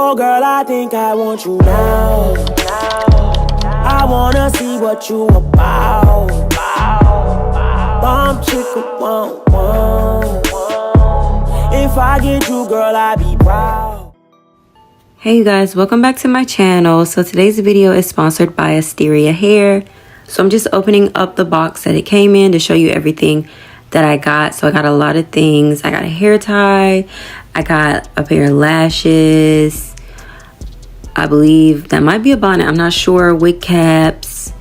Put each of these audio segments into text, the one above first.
Oh girl, I think I want you now. I wanna see what you about. Bomb chicka, won't. If I get you, girl, I be proud. Hey you guys, welcome back to my channel. So today's video is sponsored by Asteria hair. So I'm just opening up the box that it came in to show you everything that I got. So I got a lot of things. I got a hair tie, I got a pair of lashes, I believe that might be a bonnet, I'm not sure, wig caps,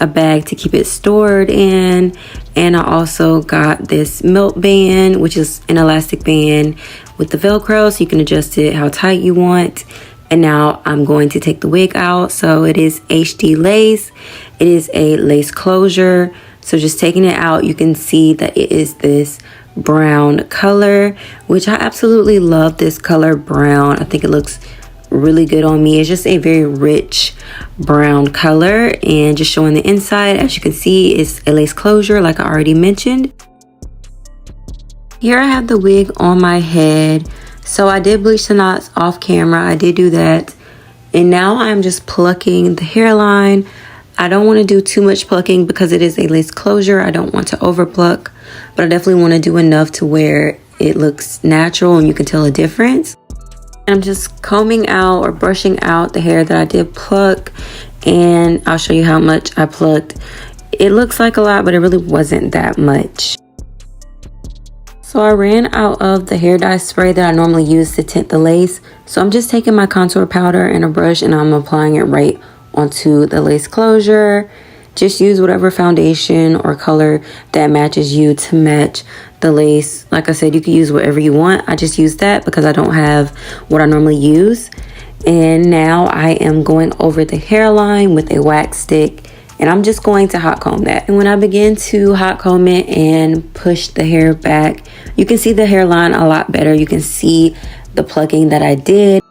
a bag to keep it stored in, and I also got this melt band, which is an elastic band with the velcro so you can adjust it how tight you want. And now I'm going to take the wig out. So it is HD lace. It is a lace closure. So just taking it out, you can see that it is this brown color, which I absolutely love this color brown. I think it looks really good on me. It's just a very rich brown color, and just showing the inside, as you can see, it's a lace closure like I already mentioned. Here I have the wig on my head. So I did bleach the knots off camera. I did do that. And now I'm just plucking the hairline. I don't want to do too much plucking because it is a lace closure. I don't want to over pluck, but I definitely want to do enough to where it looks natural and you can tell a difference. I'm just combing out or brushing out the hair that I did pluck, and I'll show you how much I plucked. It looks like a lot, but it really wasn't that much. So I ran out of the hair dye spray that I normally use to tint the lace. So I'm just taking my contour powder and a brush and I'm applying it right onto the lace closure. Just use whatever foundation or color that matches you to match the lace. Like I said, you can use whatever you want. I just use that because I don't have what I normally use. And now I am going over the hairline with a wax stick, and I'm just going to hot comb that. And when I begin to hot comb it and push the hair back, you can see the hairline a lot better. You can see the plucking that I did.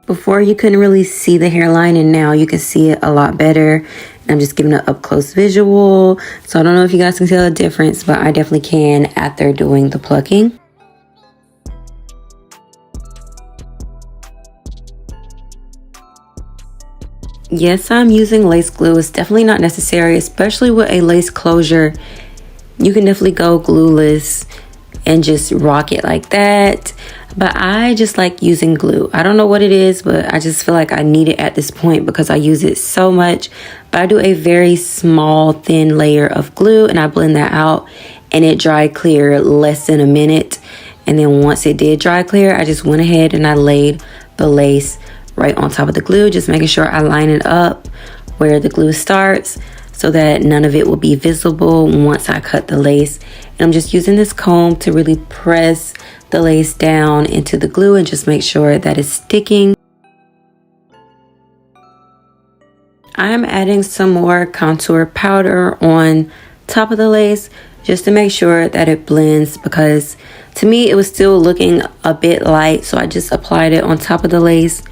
Before you couldn't really see the hairline, and now you can see it a lot better. I'm just giving an up close visual. So I don't know if you guys can tell the difference, but I definitely can after doing the plucking. Yes, I'm using lace glue. It's definitely not necessary, especially with a lace closure. You can definitely go glueless and just rock it like that. But I just like using glue. I don't know what it is, but I just feel like I need it at this point because I use it so much. But I do a very small, thin layer of glue and I blend that out, and it dried clear less than a minute. And then once it did dry clear, I just went ahead and I laid the lace right on top of the glue, just making sure I line it up where the glue starts so that none of it will be visible once I cut the lace. And I'm just using this comb to really press the lace down into the glue and just make sure that it's sticking. I am adding some more contour powder on top of the lace just to make sure that it blends, because to me it was still looking a bit light. So I just applied it on top of the lace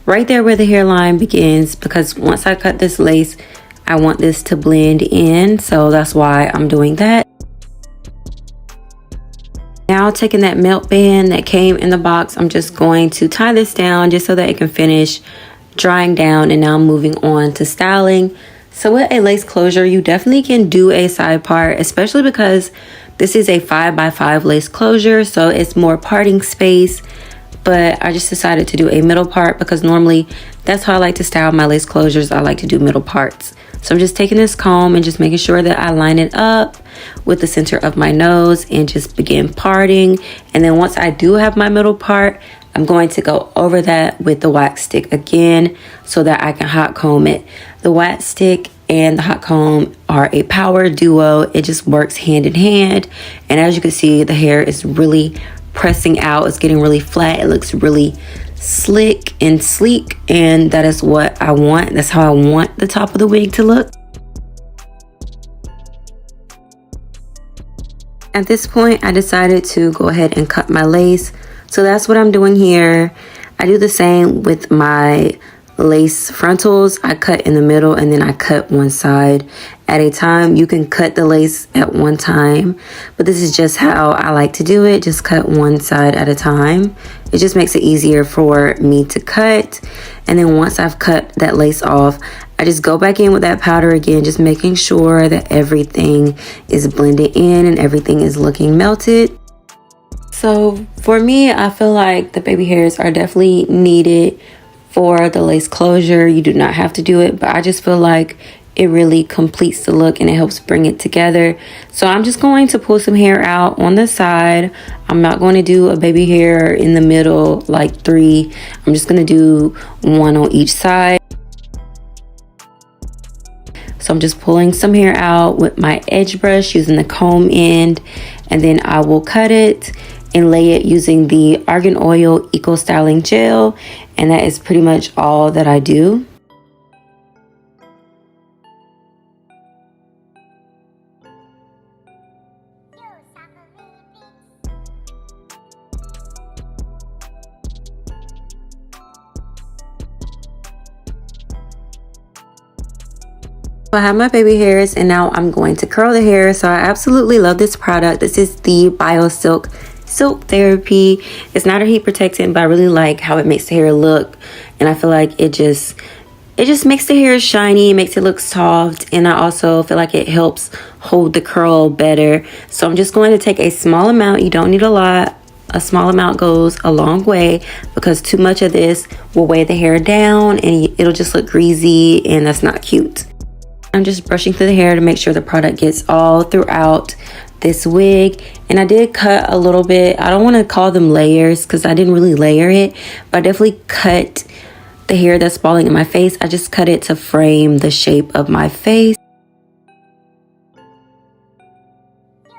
right there where the hairline begins, because once I cut this lace, I want this to blend in. So that's why I'm doing that. Now taking that melt band that came in the box, I'm just going to tie this down just so that it can finish drying down. And now I'm moving on to styling. So with a lace closure, you definitely can do a side part, especially because this is a 5x5 lace closure. So it's more parting space. But I just decided to do a middle part because normally that's how I like to style my lace closures. I like to do middle parts. So I'm just taking this comb and just making sure that I line it up with the center of my nose and just begin parting. And then once I do have my middle part, I'm going to go over that with the wax stick again so that I can hot comb it. The wax stick and the hot comb are a power duo. It just works hand in hand. And as you can see, the hair is really pressing out. It's getting really flat. It looks really slick and sleek, and that is what I want. That's how I want the top of the wig to look. At this point, I decided to go ahead and cut my lace. So that's what I'm doing here. I do the same with my lace frontals, I cut in the middle and then I cut one side at a time. You can cut the lace at one time, but this is just how I like to do it. Just cut one side at a time. It just makes it easier for me to cut. And then once I've cut that lace off, I just go back in with that powder again, just making sure that everything is blended in and everything is looking melted. So for me, I feel like the baby hairs are definitely needed for the lace closure. You do not have to do it, but I just feel like it really completes the look and it helps bring it together. So I'm just going to pull some hair out on the side. I'm not going to do a baby hair in the middle, like 3. I'm just going to do 1 on each side. So I'm just pulling some hair out with my edge brush using the comb end, and then I will cut it and lay it using the Argan Oil Eco Styling Gel, and that is pretty much all that I do. I have my baby hairs and now I'm going to curl the hair. So I absolutely love this product. This is the BioSilk Silk Therapy. It's not a heat protectant, but I really like how it makes the hair look, and I feel like it just makes the hair shiny, makes it look soft, and I also feel like it helps hold the curl better. So I'm just going to take a small amount. You don't need a lot. A small amount goes a long way, because too much of this will weigh the hair down and it'll just look greasy, and that's not cute. I'm just brushing through the hair to make sure the product gets all throughout this wig. And I did cut a little bit. I don't want to call them layers because I didn't really layer it, but I definitely cut the hair that's falling in my face. I just cut it to frame the shape of my face.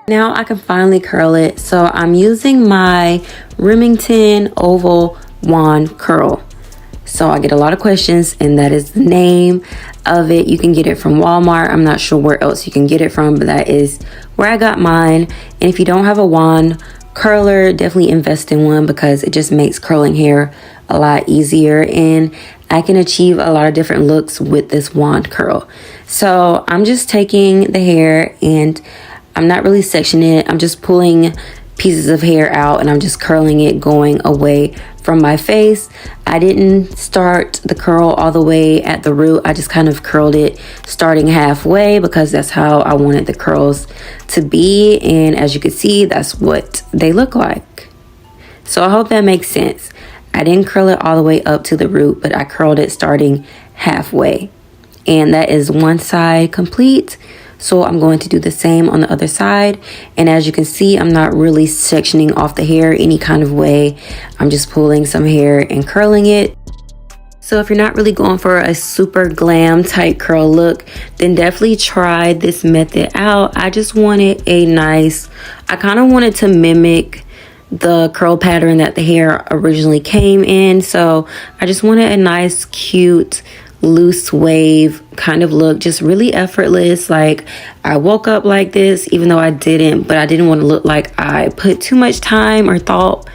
Now I can finally curl it. So I'm using my Remington Oval Wand Curl. So I get a lot of questions, and that is the name of it. You can get it from Walmart. I'm not sure where else you can get it from, but that is where I got mine. And if you don't have a wand curler, definitely invest in one, because it just makes curling hair a lot easier, and I can achieve a lot of different looks with this wand curl. So I'm just taking the hair and I'm not really sectioning it. I'm just pulling pieces of hair out and I'm just curling it going away from my face. I didn't start the curl all the way at the root. I just kind of curled it starting halfway, because that's how I wanted the curls to be, and as you can see, that's what they look like. So I hope that makes sense. I didn't curl it all the way up to the root, but I curled it starting halfway, and that is one side complete. So I'm going to do the same on the other side. And as you can see, I'm not really sectioning off the hair any kind of way. I'm just pulling some hair and curling it. So if you're not really going for a super glam type curl look, then definitely try this method out. I just wanted a nice, I kind of wanted to mimic the curl pattern that the hair originally came in. So I just wanted a nice, cute, loose wave kind of look, just really effortless. Like, I woke up like this, even though I didn't, but I didn't want to look like I put too much time or thought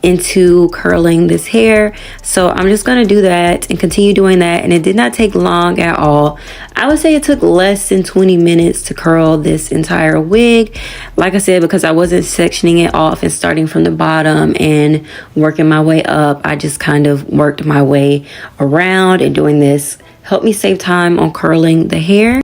into curling this hair. So I'm just going to do that and continue doing that, and it did not take long at all. I would say it took less than 20 minutes to curl this entire wig, like I said, because I wasn't sectioning it off and starting from the bottom and working my way up. I just kind of worked my way around, and doing this helped me save time on curling the hair.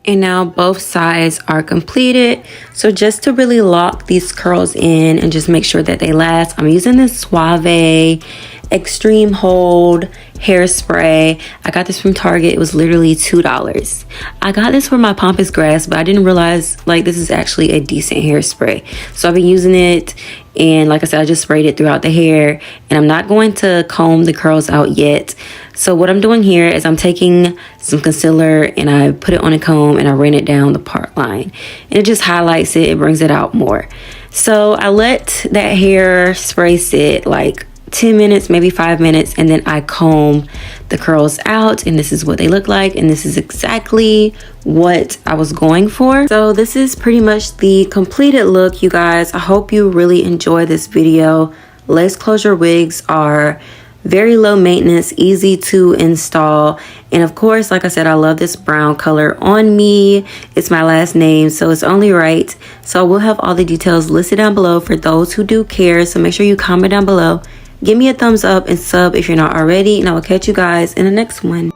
And now both sides are completed. So just to really lock these curls in and just make sure that they last, I'm using this Suave Extreme Hold hairspray. I got this from Target. It was literally $2. I got this for my pampas grass, but I didn't realize like this is actually a decent hairspray. So I've been using it, and like I said, I just sprayed it throughout the hair, and I'm not going to comb the curls out yet. So what I'm doing here is I'm taking some concealer and I put it on a comb and I ran it down the part line, and it just highlights it. It brings it out more. So I let that hair spray sit like 10 minutes, maybe 5 minutes, and then I comb the curls out, and this is what they look like, and this is exactly what I was going for. So this is pretty much the completed look, you guys. I hope you really enjoy this video. Lace closure wigs are Very low maintenance, easy to install. And of course, like I said, I love this brown color on me. It's my last name, so it's only right. So I will have all the details listed down below for those who do care. So make sure you comment down below. Give me a thumbs up and sub if you're not already. And I will catch you guys in the next one.